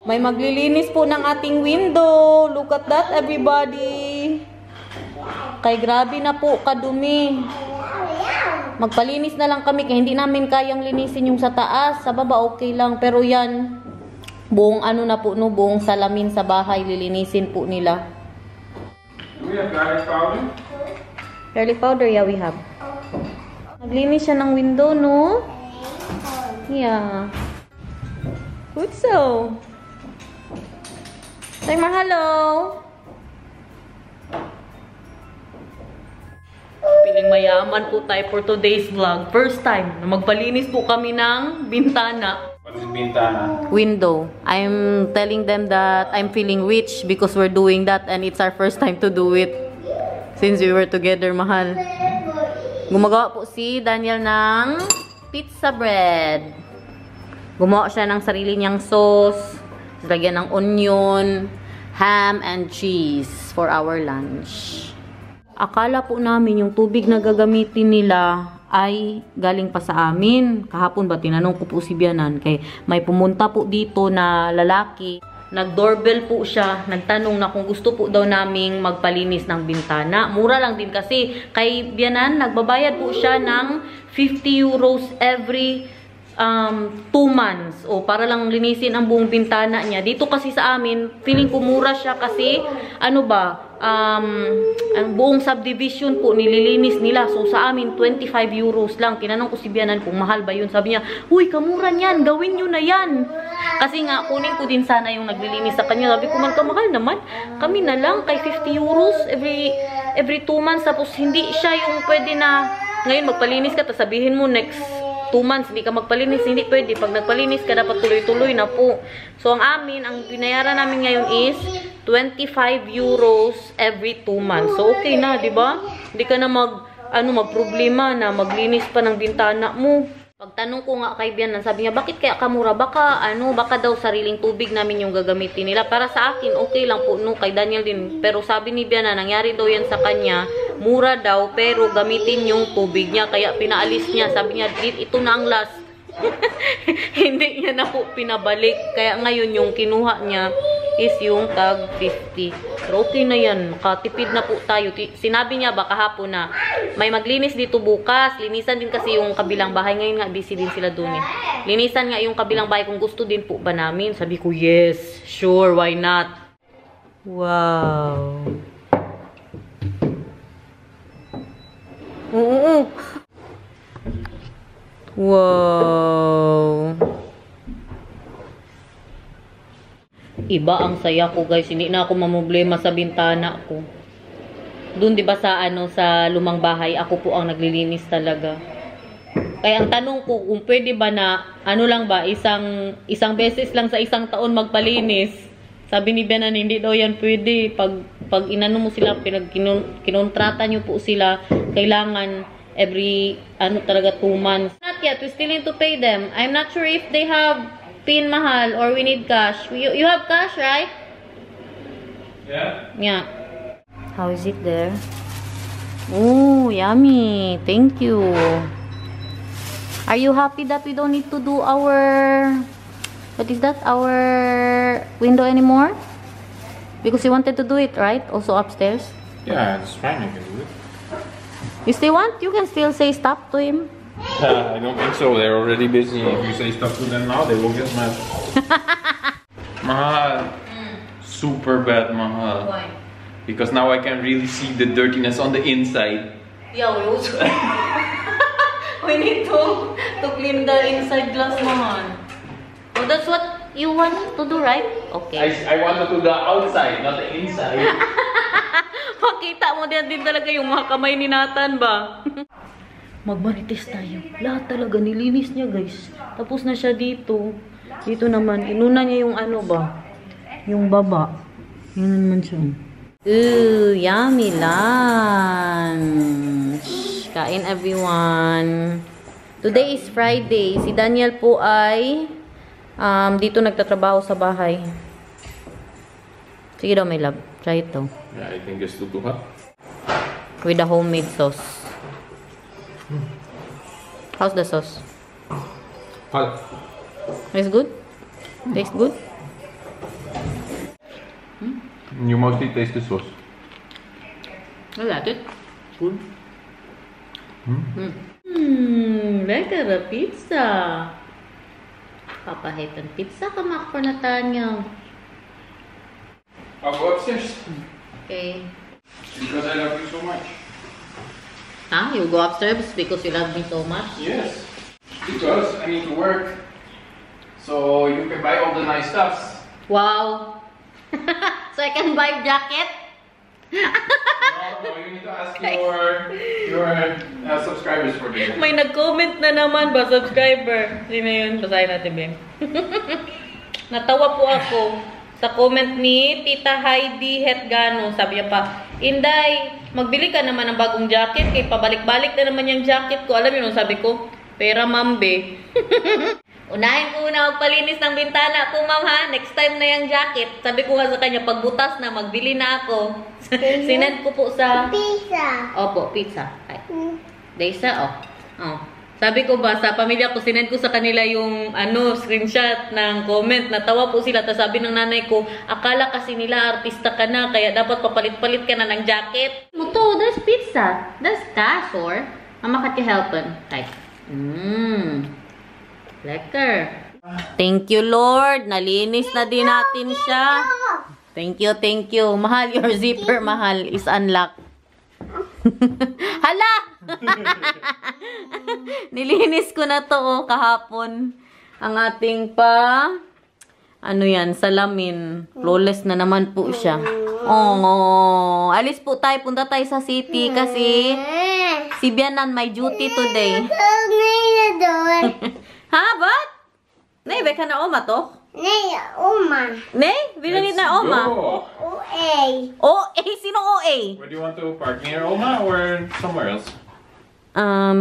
May maglilinis po ng ating window. Look at that, everybody. Kay grabe na po kadumi. Magpalinis na lang kami kaya hindi namin kayang linisin yung sa taas. Sa baba okay lang, pero yan buong ano na po no, buong salamin sa bahay lilinisin po nila. Do we have garlic powder? Garlic powder, yeah, we have. Naglinis siya ng window, no? Yeah. Good so. Timer, hello. Piling mayaman po tayo for today's vlog. First time na magpalinis po kami ng bintana. What is bintana? Window. I'm telling them that I'm feeling rich because we're doing that and it's our first time to do it since we were together, mahal. Gumagawa po si Daniel ng pizza bread. Gumawa siya ng sarili niyang sauce. Lagyan ng onion, ham, and cheese for our lunch. Akala po namin yung tubig na gagamitin nila ay galing pa sa amin. Kahapon ba tinanong ko po si Bianan kay may pumunta po dito na lalaki. Nag-doorbell po siya. Nagtanong na kung gusto po daw naming magpalinis ng bintana. Mura lang din kasi kay Bianan nagbabayad po siya ng 50 euros every 2 months o para lang linisin ang buong bintana niya. Dito kasi sa amin, feeling ko mura siya kasi ano ba, ang buong subdivision po nililinis nila. So sa amin 25 euros lang. Tinanong ko si Bianan kung mahal ba yun. Sabi niya, "Uy, kamura niyan, gawin niyo na yan." Kasi nga kunin ko din sana yung naglilinis sa kanya. Sabi ko, "Man, kamahal naman. Kami na lang kay 50 euros every 2 months." Tapos hindi siya yung pwede na ngayon magpalinis ka tapos sabihin mo next 2 months, hindi ka magpalinis, hindi pwede. Pag nagpalinis ka, dapat tuloy-tuloy na po. So, ang binayaran namin ngayon is 25 euros every 2 months. So, okay na, di ba? Hindi ka na magproblema na maglinis pa ng bintana mo. Pagtanong ko nga kay Bianan, sabi niya, bakit kaya kamura? Baka daw sariling tubig namin yung gagamitin nila. Para sa akin, okay lang po, no, kay Daniel din. Pero sabi ni Bianan, nangyari daw yan sa kanya, mura daw, pero gamitin yung tubig niya. Kaya pinaalis niya, sabi niya, ito na ang last. Hindi niya na po pinabalik. Kaya ngayon yung kinuha niya is yung tag 50. Pero okay na yan. Makatipid na po tayo. Sinabi niya ba kahapon na may maglinis dito bukas. Linisan din kasi yung kabilang bahay. Ngayon nga busy din sila dun eh. Linisan nga yung kabilang bahay kung gusto din po ba namin. Sabi ko yes, sure, why not? Wow. Wow. Iba ang saya ko, guys. Hindi na ako mamroblema sa bintana ko. Doon 'di ba sa sa lumang bahay, ako po ang naglilinis talaga. Kaya ang tanong ko kung pwede ba na lang ba isang beses lang sa isang taon magpalinis. Sabi ni Bianan hindi daw yan pwede. Pag inano mo sila, kinontrata nyo po sila, kailangan every talaga 2 months. Not yet, we still need to pay them. I'm not sure if they have PIN, mahal, or we need cash. You have cash, right? Yeah. Yeah. How is it there? Oh, yummy. Thank you. Are you happy that we don't need to do our window anymore? Because you wanted to do it, right? Also upstairs? Yeah, it's fine. I can do it. You still want? You can still say stop to him. I don't think so. They're already busy. If you say stuff to them now, they will get mad. Mahal. Super bad, Mahal. Why? Because now I can really see the dirtiness on the inside. Yeah, we also we need to clean the inside glass, Mahal. Oh, that's what you want to do, right? Okay. I want to do the outside, not the inside. Makita mo din talaga yung mga kamay ni Nathan ba? Magmarites tayo. Lahat talaga nilinis niya, guys. Tapos na siya dito. Dito naman, inuna niya yung yung baba. Yun naman siya. Ooh, yummy lunch. Kain everyone. Today is Friday. Si Daniel po ay dito nagtatrabaho sa bahay. Sige daw, my love. Try ito. Yeah, I think it's too hot. With the homemade sauce. How's the sauce? Hot. It's good? Tastes good? You mostly taste the sauce. I like it. Good. Lekker pizza. Papahitan pizza ka makapanatanyo. I'll go upstairs. Okay. Because I love you so much. Huh? You go upstairs because you love me so much? Yes. Because I need to work. So you can buy all the nice stuffs. Wow. So I can buy jacket? No, you need to ask your subscribers for this. May nag-comment na naman ba, subscriber? Sino yun? Basahin natin, Ben. Natawa po ako sa comment ni Tita Heidi Hetgano. Sabi niya pa, Inday, magbili ka naman ng bagong jacket. Kaya pabalik-balik na naman yung jacket ko. Alam niyo, sabi ko, pera mambe. Unahin ko na magpalinis ng bintana ko, ma'am, ha? Next time na yung jacket. Sabi ko nga sa kanya, pagbutas na, magbili na ako. Sinend ko po sa... Pizza. Opo, pizza. Ay. Daysa, oh. Sabi ko ba, sa pamilya ko, sinend ko sa kanila yung, screenshot ng comment. Natawa po sila. Tapos sabi ng nanay ko, akala kasi nila artista ka na, kaya dapat papalit-palit ka na ng jacket. Muto, there's pizza. There's cash, or? Mama, can you help him? Ay. Lekker. Thank you, Lord. Nalinis na din natin siya. Thank you, thank you. Mahal, your zipper, mahal, is unlocked. Hala! Nilinis ko na to, kahapon. Ang ating salamin. Flawless na naman po siya. Oh, alis po tayo. Punta tayo sa city kasi si Bianan may duty today. Ha? What? Nay, beka na oma to? Nay, Oma. Nay, binanit na oma. OA. OA? Sino OA? Where do you want to park? Near Oma or somewhere else?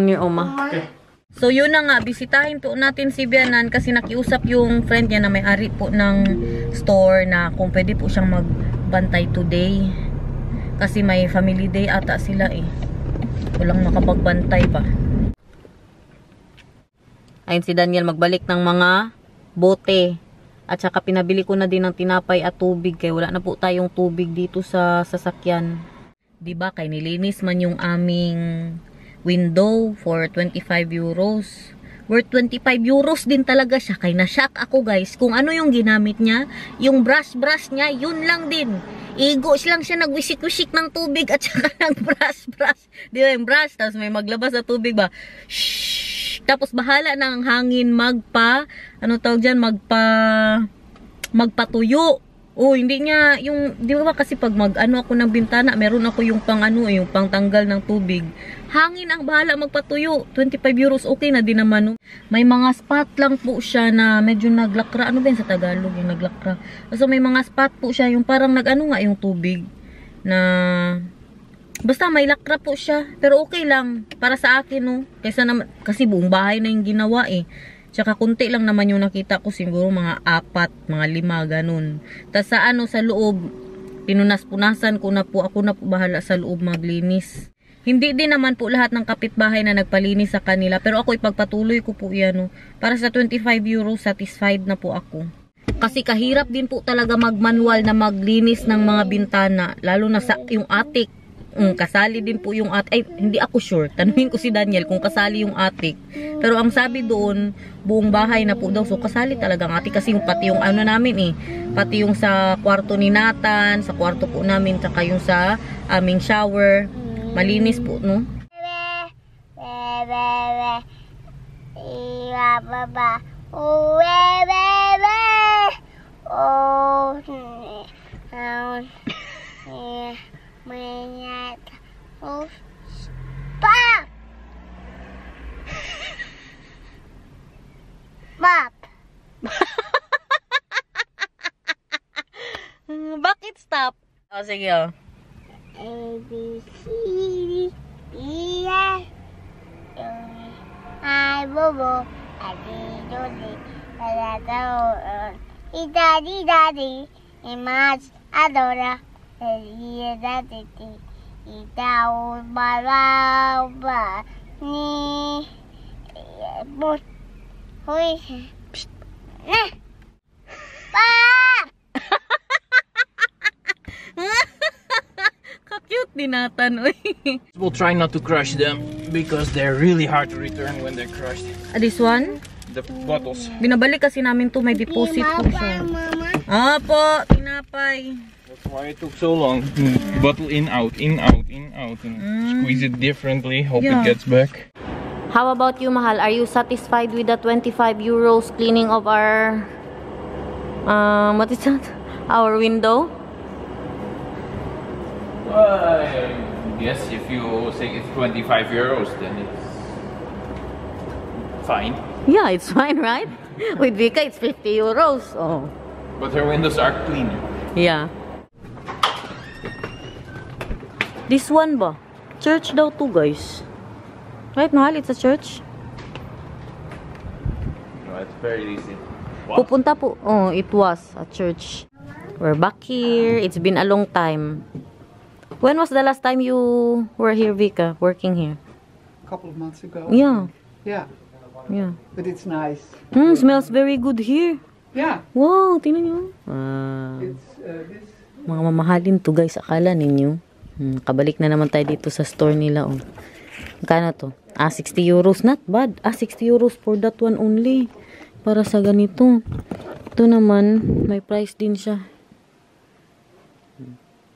Near oma. Okay. So, yun na nga. Bisitahin po natin si Bianan kasi nakiusap yung friend niya na may-ari po ng store na kung pwede po siyang magbantay today. Kasi may family day ata sila eh. Walang makapagbantay pa. Ayun si Daniel magbalik ng mga bote. At saka pinabili ko na din ng tinapay at tubig. Kaya wala na po tayong tubig dito sa sasakyan. Diba? Kaya nilinis man yung aming window for 25 euros. Worth 25 euros din talaga siya. Kaya na-shock ako guys. Kung ano yung ginamit niya, yung brush niya, yun lang din. Igos lang siya nagwisik-wisik ng tubig at saka nag-brush. Diba yung brush? Tapos may maglabas sa tubig ba? Shhh! Tapos bahala ng hangin magpatuyo. Oh, hindi niya yung, di ba kasi pag ako ng bintana, meron ako yung yung pangtanggal ng tubig. Hangin ang bahala magpatuyo. 25 euros, okay na din naman. May mga spot lang po siya na medyo naglakra. Ano ba yun sa Tagalog yung naglakra? So may mga spot po siya yung parang yung tubig na basta may lakra po siya. Pero okay lang. Para sa akin, no. Kasi buong bahay na yung ginawa eh. Tsaka kunti lang naman yung nakita ko. Siguro mga 4, mga 5, ganun. Tapos sa loob, pinunas-punasan ko na po. Ako na po bahala sa loob maglinis. Hindi din naman po lahat ng kapitbahay na nagpalinis sa kanila. Pero ako ipagpatuloy ko po yan, no. Para sa 25 euros, satisfied na po ako. Kasi kahirap din po talaga magmanual na maglinis ng mga bintana. Lalo na sa yung attic. Kasali din po yung attic. Ay, hindi ako sure. Tanungin ko si Daniel kung kasali yung attic. Pero ang sabi doon, buong bahay na po daw. So, kasali talaga ang attic. Kasi pati yung namin eh. Pati yung sa kwarto ni Nathan, sa kwarto po namin, saka yung sa aming shower. Malinis po, no? Stop! Stop! Bakit stop? O, sige o. A, B, C, D, E, F, I, Bobo, I, D, Dodi, Daddy, Image, Adora, Daddy, Itaú, Balaba, Ni, But, Hui, Pap! Dinatan, uy. We'll try not to crush them because they're really hard to return when they're crushed. This one? The bottles. Binabalik kasi namin to, may deposit po siya. Apo, tinapay. That's why it took so long. Bottle in, out, in, out, in, out. And squeeze it differently. Hope it gets back. How about you, Mahal? Are you satisfied with the 25 euros cleaning of our... what is that? Our window? Yes, if you say it's 25 euros, then it's fine. Yeah, it's fine, right? With Vika, it's 50 euros. Oh. But her windows are cleaner. Yeah. This one ba? Church daw to, guys. Right, Mahal? It's a church? No, it's very easy. Wow. Pupunta po. Oh, it was a church. We're back here. It's been a long time. When was the last time you were here, Vika? Working here? A couple of months ago. Yeah. Yeah, Yeah. but it's nice. Smells very good here. Yeah. Wow, tingnan nyo. It's this. Mga mamahalin to, guys. Akala ninyo. Kabalik na naman tayo dito sa store nila. Oh. Magkano to? 60 euros. Not bad. 60 euros for that one only. Para sa ganito. Ito naman, may price din siya.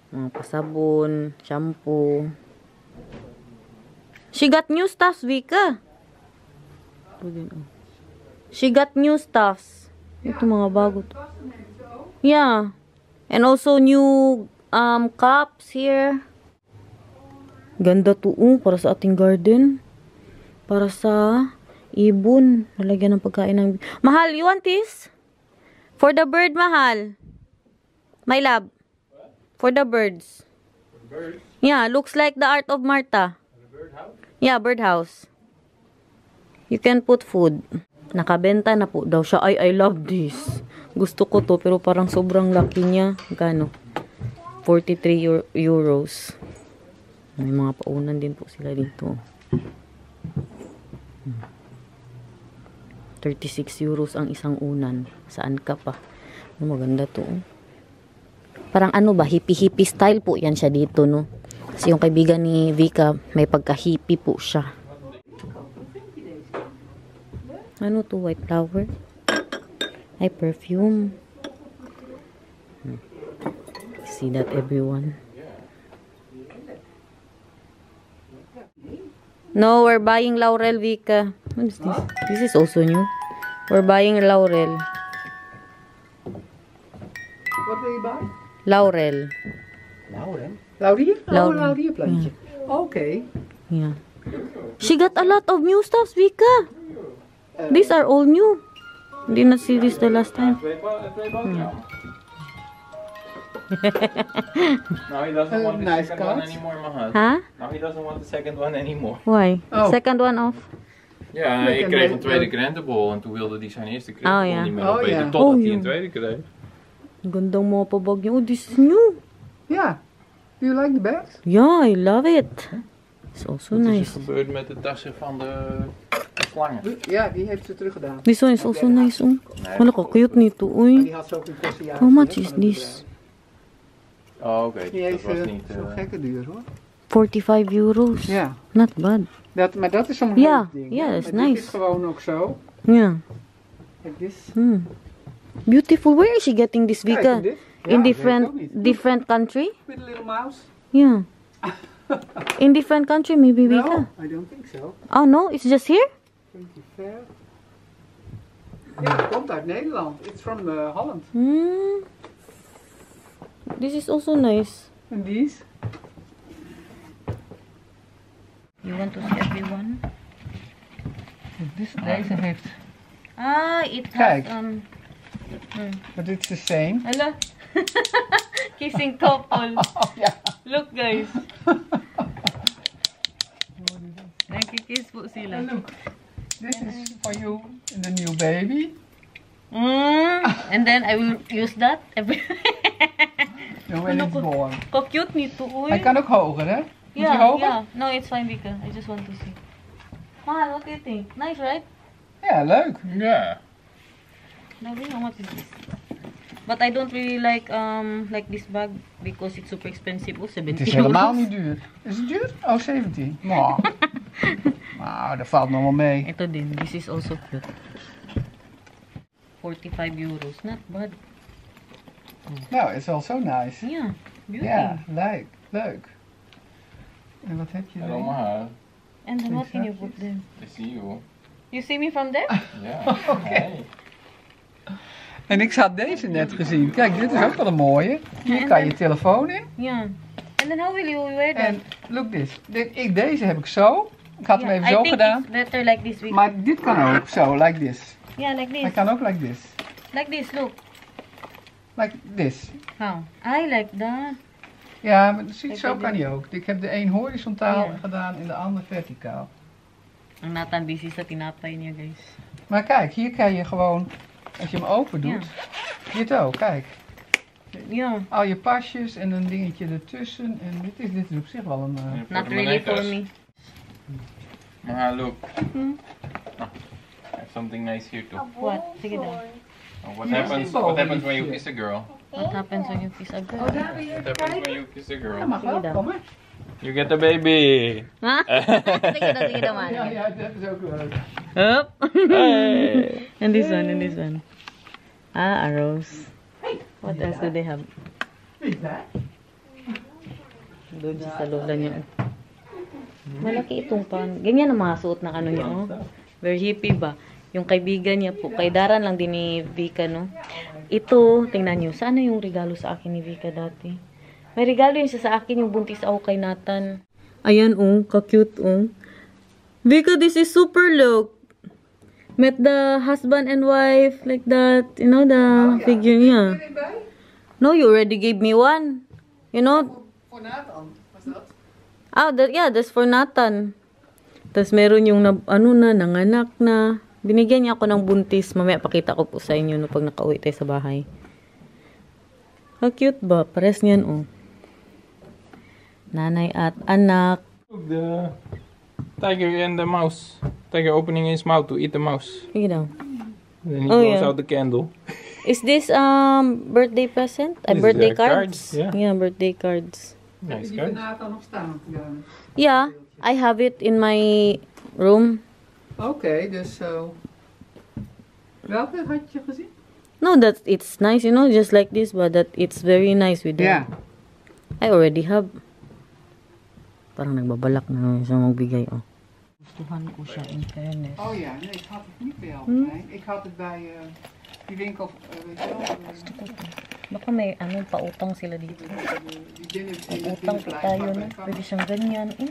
Mga pasabon, shampoo. She got new stuffs, Vika. She got new stuffs. Ito mga bago to. Yeah. And also new cups here. Ganda to, para sa ating garden. Para sa ibon. Lalagyan ng pagkain ng... Mahal, you want this? For the bird, Mahal. My love. For the birds. Birds? Yeah, looks like the Art of Martha. The birdhouse? Yeah, birdhouse. You can put food. Nakabenta na po daw siya. Ay, I love this. Gusto ko to, pero parang sobrang laki niya. Gano? 43 euros. May mga paunan din po sila dito. 36 euros ang isang unan. Saan ka pa? Maganda to. Parang ano ba? Hippie-hippie style po yan siya dito, no? Kasi yung kaibigan ni Vika, may pagka-hippie po siya. Ano to? White flower? Ay, perfume. See that, everyone? No, we're buying Laurel, Vika. What is this? This is also new. We're buying Laurel. What do you buy? Laurel. Laurier? Laurier? Laurier. Oh, Laurier plantje. Okay. Yeah. She got a lot of new stuff, Vika. These are all new. Did not see this the last time. Now he doesn't want the Nice second one cards. anymore, Mahal. Huh? Now he doesn't want the second one anymore. Why? Oh. Second one off. Ja, ik kreeg een tweede krentenbol en toen wilde hij zijn eerste krentenbol ja. niet meer Oh, opeten ja. totdat Oh, hij ja. een tweede kreeg. Gandang mga pabagyo. Oh, this is new. Yeah. Do you like the bags? Yeah, I love it. It's also Wat is nice. er gebeurd met de tassen van de slangen? Ja, die heeft ze teruggedaan. This one is also nice. Oh. Wala ka, cute nito. Maar Uy. die had ze ook in Korea. How much is this? Oh, oké. Die Dat heeft was niet... zo'n gekke duur hoor. 45 euros. Ja. Not bad. Maar dat is zo'n Ja, leuk ding. ja, hè. dat is Maar dit nice. is gewoon ook zo. Yeah. Kijk, dit. Beautiful. Where is she getting this, Kijk, Vika? en dit. Ja, In weet ik ook niet. different country? With a little mouse? Yeah. In different country, maybe, Vika? No, I don't think so. Oh, no? It's just here? 20 fair. Ja, het komt uit Nederland. It's from Holland. This is also nice. En these? You want to see everyone? Deze heeft... It has, Kijk. But it's the same. Hello? Kissing couple. Oh, ja. Look, guys. Nagkikiss po sila. And look, this is for you and the new baby. And then I will use that every... No, when it's born. Ka-cute nito, uy. Hij kan ook hoger, hè? Moet hij hoger? Yeah. No, it's fine, Vika. I just want to see. Mahal, what do you think? Nice, right? Ja, leuk. Ja. Lovely. How much is this? But I don't really like this bag because it's super expensive. Oh, 70 Het is helemaal niet duur. Is het duur? Oh, 17. Nou, nou, dat valt nog wel mee. Ito din. This is also cute. 45 euros. Not bad. Nou, het is wel zo nice. Yeah. Beauty. Ja, leuk. En wat heb je Hello, dan? Mahal. And then what can you put there? I see you. You see me from there? Yeah. Hi. En ik had deze net gezien. Kijk, dit is ook wel een mooie. Hier kan je telefoon in. Yeah. And then how will you wear that? En look this. Deze heb ik zo. Ik had hem even zo gedaan. I think it's better like this. Week. Maar dit kan ook zo, like this. Yeah, like Hij this. kan ook like this. Like this, look. Like this. How? I like that. Ja, maar zo kan hij ook. Ik heb de een horizontaal Ja. gedaan en de ander verticaal. Ang Nathan busy sa tinapay niya, guys. Maar kijk, hier kan je gewoon, als je hem open doet, dit ook, kijk. Yeah. Al je pasjes en een dingetje ertussen. En dit is op zich wel een... Not really for me. Mahal, look. I have something nice here too. What? Sige daw. Oh, what Yeah. happens? Oh, What happens when you shit. kiss a girl? What happens when you kiss a girl? What happens when you kiss a Ja, girl? mag wel, Sige daw. kom maar. You get a baby. Ha? Sige daw, man. Ja, dat is ook leuk. Up. Hey. And this one, and this one. Ah, a rose. What else do they have? Wie is dat? Doon siya sa lola niya. Malaki itong pan. Ganyan ang mga suot ng ano niya, oh. Very hippie ba? Yung kaibigan niya po, kay Daran lang din ni Vika, no? Ito, tingnan niyo, saan yung regalo sa akin ni Vika dati? May regalo yun siya sa akin, yung buntis ako kay Nathan. Ayan, oh, ka-cute, oh. Vika, this is super look. Met the husband and wife, like that. You know, the figure niya. No, you already gave me one. You know, Voor Nathan, was dat? ah, yeah, that's for Nathan. Tapos meron yung nanganak na. Binigyan niya ako ng buntis. Mamaya pakita ko po sa inyo no, pag nakauwi tayo sa bahay. How cute ba? Pares niyan, oh. Nanay at anak. Look, the tiger and the mouse. Tiger opening his mouth to eat the mouse. Sige daw. Then he Oh, blows yeah. out the candle. Is this birthday present? This is Birthday their cards? cards, yeah. Yeah, birthday cards. Nice Heb je die van card. Nathan nog staan? Yeah, I have it in my room. Oké, dus zo. Welke had je gezien? No, that it's nice, you know, just like this, but that it's very nice with Ja. them. I already have. Parang nagbabalak na siya magbigay, oh. Gustuhan ko siya, in fairness. Oh ja, nee, ik had het niet bij Albert Heijn. Ik had het bij die winkel, weet je wel. Baka may pautang sila dito. Die binnen, Utang po tayo na. Pwede siyang ganyan. Eh,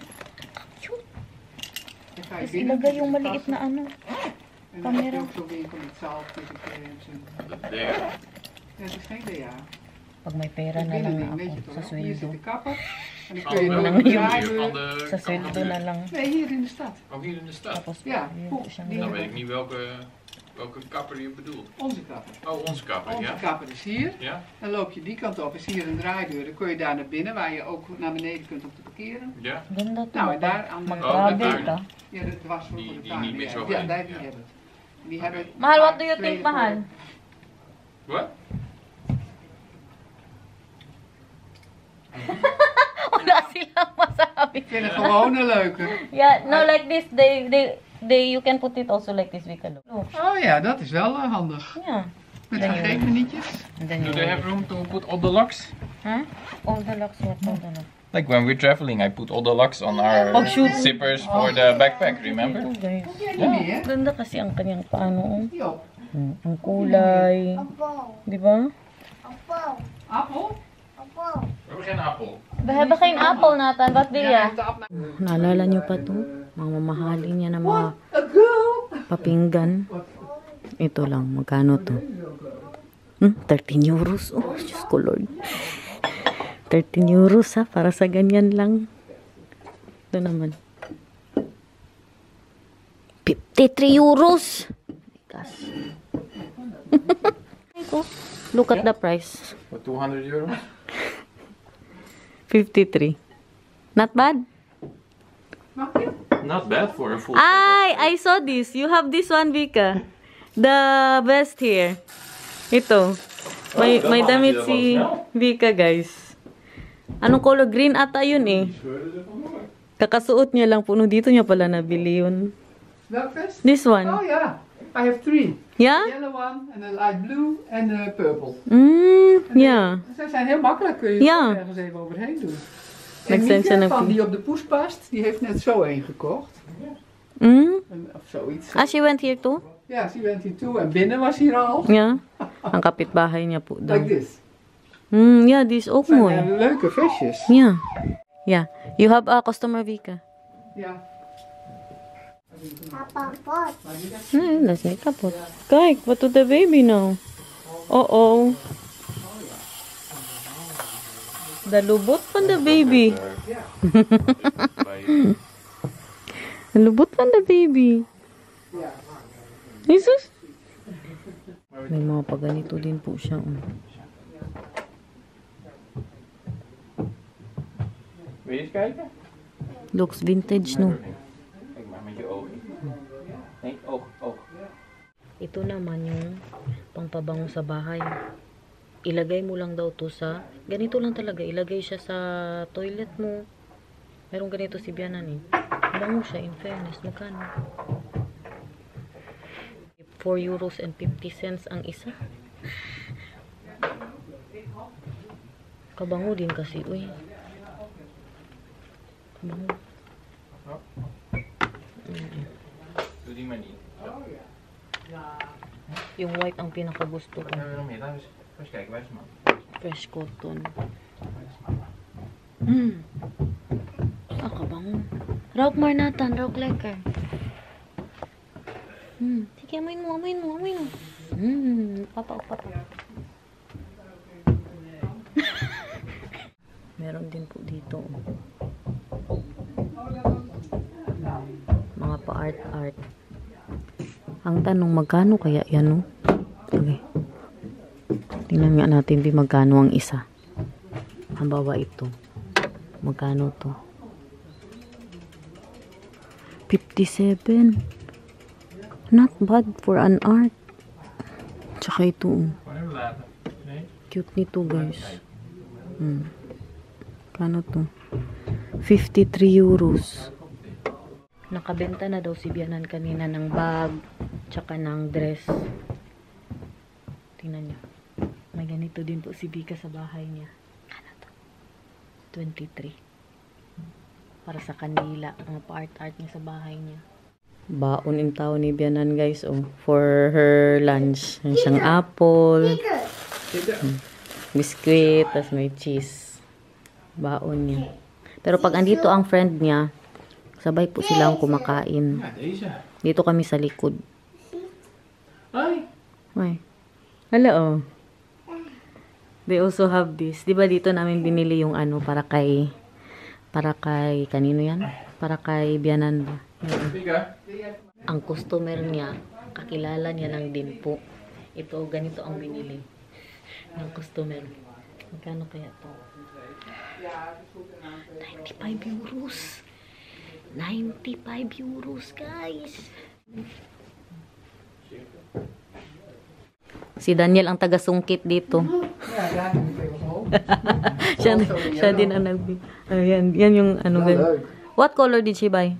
Dan ga je tapos binnen. ilagay yung maliit na ano. En dan heb je camera. ook zo'n winkel met zalf, en zo. There. Ja, het is geen DA. Pag may pera Het na lang binnending, na weet je ako sa toch wel. Hier zit sweldo. de kapper. En dan Oh, kun je door lang de yun. draaideur. Sa sweldo na lang. Nee, hier in de stad. Oh, hier in de stad. Tapos Ja, yun hoe? po siyang Die Dan ganyan. weet ik niet welke kapper je bedoelt. Onze kapper. Oh, onze kapper, Onze ja? kapper is hier. Ja? Dan loop je die kant op, is hier een draaideur. Dan kun je daar naar binnen, waar je ook naar beneden kunt om te parkeren. Ja? Ganda to. Nou, en daar aan de... Mag-travel Oh, ka. Ja, dat was voor Die- de die tuin. niet meer zo Ja, heen. daar die Ja. hebben het. Die hebben het Mahal, what do you twee think, Mahal? What? Wala silang masabi. Ik vind het gewoon een leuke. Yeah, no, like this, you can put it also like this, we can do. Oh ja, dat is wel handig. Yeah. Met vergeetmenietjes. And then Do you they have room to put all the locks? Huh? All the locks, what all the locks? Like when we're traveling, I put all the locks on our Oh, shoot. zippers for the backpack, remember? Ito, guys. Ken je niet, hè? Ganda kasi ang kanyang paano. Die op. Ang kulay. Di ba? Appel? We hebben geen appel. We hebben geen apple, Nathan. Wat wil Ja, je? de appel. Naalala niyo pa to? Mga mamahalin niya na mga A girl! papinggan. Ito lang. Magkano to? 13 euros. Oh, Diyos ko Lord. 13 euros ha. Para sa ganyan lang. Ito naman. 53 euros! Gosh. Look at the price. For 200 euros? 53. Not bad? Mag je? Not bad for a full I saw this. You have this one, Vika. The best here. Ito. May damit si Vika, guys. Anong color? Green ata yun eh. Kakasuot niya lang po. No, dito niya pala nabili yun. Welk vest? This one. Oh yeah, I have 3. Yeah? A yellow one, and a light blue, and a purple. Ja. Ze zijn heel makkelijk, kun je Ja. er ergens even overheen doen. Met En Sensen Mieke, en van Pie. die op de poes past, die heeft net zo een gekocht. Of zoiets. Ah, she went here too? Ja, ze went hier toe en binnen was hier al. Ja. Ang kapitbahay niya po daw. Like this. Ja, die is ook Zijn mooi. leuke vestjes. Ja. Ja. You have a customer, Vika. Ja. Papa, pot. Nee, dat is niet kapot. Kijk, wat doet de baby nou? Oh. De lubot van de baby. De lubot van de baby. Jesus. May mga paganito din po siya. Wil je eens kijken? Looks vintage, no? Kijk maar met je ogen. Nee, oog. Ito naman yung pangpabango sa bahay. Ilagay mo lang daw to sa... Ganito lang talaga. Ilagay siya sa toilet mo. Meron ganito si Bianan eh. Bango siya, in fairness. Magkano? 4 euros and 50 cents ang isa. Kabango din kasi. Uy. Kabango. Doe die maar niet. Yung white ang pinakagusto ko. Wat hebben we nog meer? Laten we eens kijken, waar is man? Fresh cotton. Ah, kabango. Rauk maar Nathan, rauk lekker. Sige, amoy mo. Papa. Meron din po dito. Mga pa-art. Ang tanong, magkano kaya yan, no? Okay. Tingnan nga natin di magkano ang isa. Ang bawa ito. Magkano to? 57. Not bad for an art. Tsaka ito. Gewoon even laten. Nee? Cute nito, guys. Kano to? 53 euros. Nakabenta na daw si Bianan kanina ng bag, tsaka ng dress. Tingnan niyo. May ganito din po si Vika sa bahay niya. Ano to? 23. Para sa kanila. Mga pa-art niya sa bahay niya. Baon in tao ni Bianan, guys. Oh, for her lunch. May siyang apple. Biscuit. Tapos may cheese. Baon niya. Pero pag andito ang friend niya, sabay po silang kumakain. Ja, deze. Dito kami sa likod. Hoi. Ay. Hello, oh. They also have this. Di ba dito namin binili yung ano para kay kanino yan? Para kay Bianan ba? Vika. Ang customer niya, kakilala niya lang din po. Ito, ganito ang binili ng customer. Magkano kaya to? 95 euros. 95 euros, guys. Si Daniel ang taga-sungkit dito. Ja, daar heb ik even geholpen. siya din ang nagbi. Ayan, yan yung ano. Wel leuk. What color did she buy?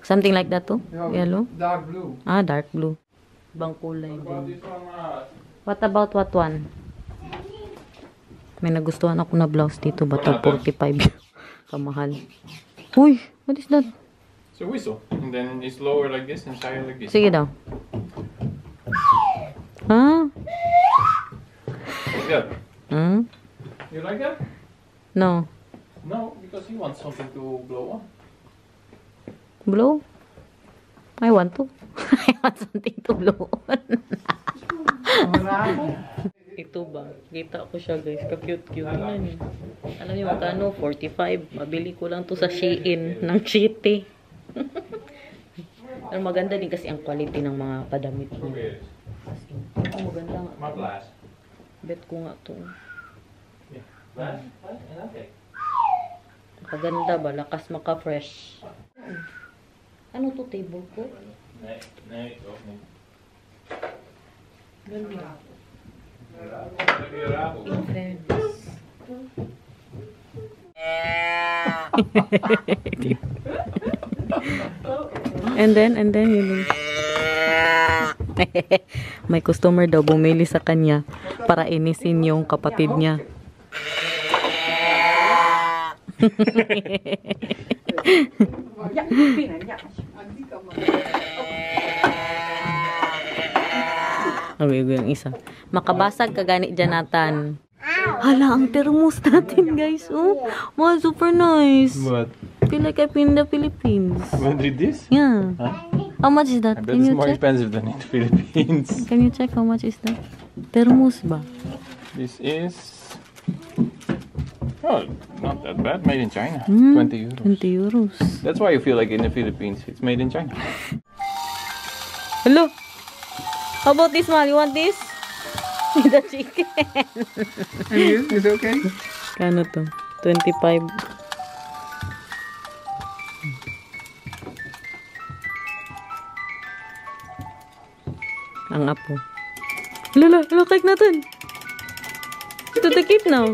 Something like that too? Ja, Yellow? Dark blue. Ah, dark blue. Ibang kulay din. What about what one? May nagustuhan ako na blouse dito. Bata 45. Kamahal. Uy, what is that? It's a whistle. And then it's lower like this and higher like this. Sige daw. Ah? Like that. You like that? No. No, because he wants something to blow on. Blow? I want to. I want something to blow on. Ito ba? Kita ko siya, guys. Ka-cute-cute. Tingnan niyo. Alam niyo magkano? 45. Mabili ko lang to sa Shein ng Chite. Pero maganda din kasi ang quality ng mga padamit niya. Oh, maganda nga. Maar blaas. Bet ko nga to. Blaas? En oké. Maganda ba? Lakas maka-fresh. Ano to? Table ko? Nee, ook niet. Ganda. In fairness. and then yun. May customer daw bumili sa kanya para inisin yung kapatid niya. Okay, yung isa. Makabasag ka gani Jonathan. Hala, ang thermos natin, guys. Oh, wow, super nice. What? Feel like I'm in the Philippines. You want to read this? Yeah. Huh? How much is that? I bet Can it's you more check? expensive than in the Philippines. Can you check how much is that? Thermos ba? This is... Oh, not that bad. Made in China. Hmm, 20 euros. 20 euros. That's why you feel like in the Philippines. It's made in China. Hello? How about this, Mal? You want this? The chicken. And you? Is it okay? Kano to? 25. Ang apo. Lala, take natin. To the keep now.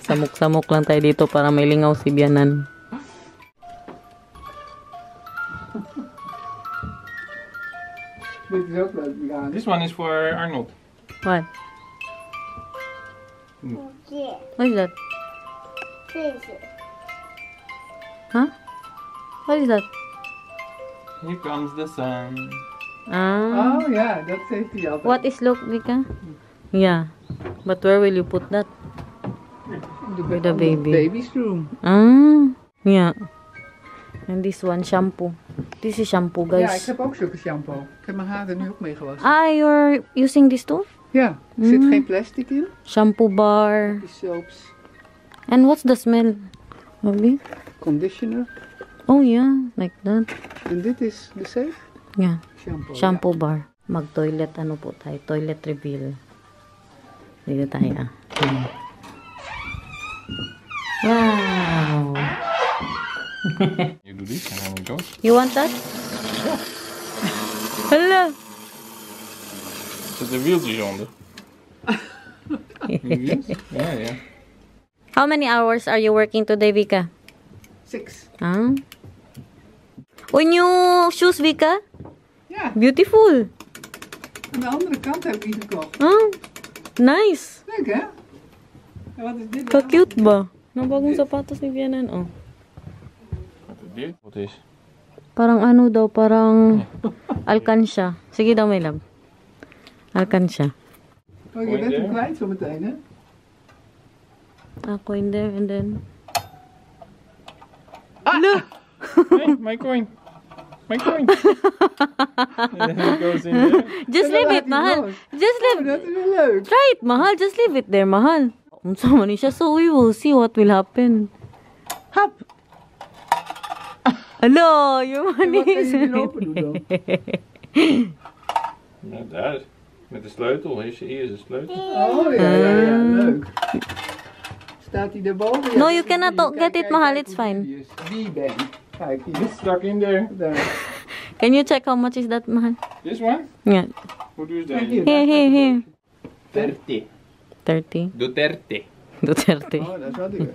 Samok-samok lang tayo dito para may lingaw si Bianan. Dit is ook leuk gegaan. This one is for Arnold. What? Yeah. What is that? Fish. Huh? What is that? Here comes the sun. Ah. Oh ja, dat heeft hij altijd. What is look, Vika? Yeah. But where will you put that? The baby. Baby's room. Ah. Yeah. And this one, shampoo. This is shampoo, Ja, ik guys. heb ook zulke shampoo. Ik heb mijn haar er nu ook mee gewassen. Ah, you're using this too? Ja, er zit geen plastic in. Shampoo bar. Die soaps. And what's the smell? Maybe? Conditioner. Oh, yeah. Like that. En dit is de safe Yeah. shampoo. Shampoo bar. Mag-toilet, ano po tayo? Toilet reveal. Dito tayo, ah. Hmm. Wow. You do this and then it goes. You want that? Hala. Zet de wieltjes onder. Ja, ja. How many hours are you working today, Vika? 6. Ah. Oh, new shoes, Vika? Ja, Beautiful. aan de andere kant heb ik die gekocht. Ah, nice. Leuk hè? En wat is dit? Ka-cute ba? Ang bagong sapatos ni Vianan, oh. Wat is dit? Wat is? Parang ano daw, parang alkansya. Sige daw, my love. Alkansya. Oh, je bent hem kwijt zo meteen hè? Ako in there, and then... Hey, my coin. My coin. And then it goes in there. Just En dan leave laat it, hij mahal. los. Just Oh, leave dat is wel leuk. Try it, mahal. Just leave it there, mahal. Unsama ni siya, so we will see what will happen. Hap! Hello, your En money wat kan is... je hier open doen dan? Ja, daar. Met de sleutel. Hier is een sleutel. Oh ja, leuk. Staat hij daarboven? Ja, No, dat you is cannot die. get Kijk, it, mahal. kijk It's hoe fine. die is. Die ben. Kijk hier. It's stuck in there. Daar. Can you check how much is that, mahal? This one? Yeah. Hoe doe je Kijk dat? hier. Here. 30. 30. Duterte. Duterte. Oh, dat is wel duur.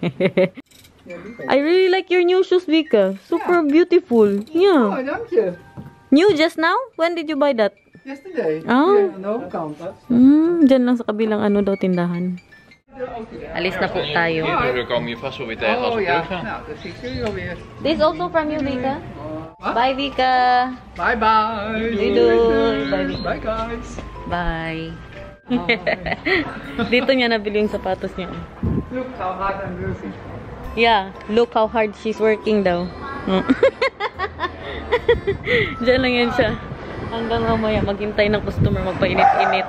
Ja, die kan je. I really like your new shoes, Vika. Super beautiful. Yeah. Oh, dank je. New just now? When did you buy that? Yesterday. Oh. Hier aan de overkant. Dyan lang sa kabilang ano daw tindahan. Alis na po tayo. We komen hier vast wel weer tegen als Oh we ja, terug gaan. nou, dat zie ik jullie alweer. This also from you, Vika. Wat? Bye, Vika. Bye bye. Doei. Bye, Vika. Bye guys. Bye. Dito niya nabili yung sapatos niya. Look how hard I'm working. Yeah, look how hard she's working daw. Diyan lang yan siya. Hanggang mamaya, maghintay ng customer, magpainit-init.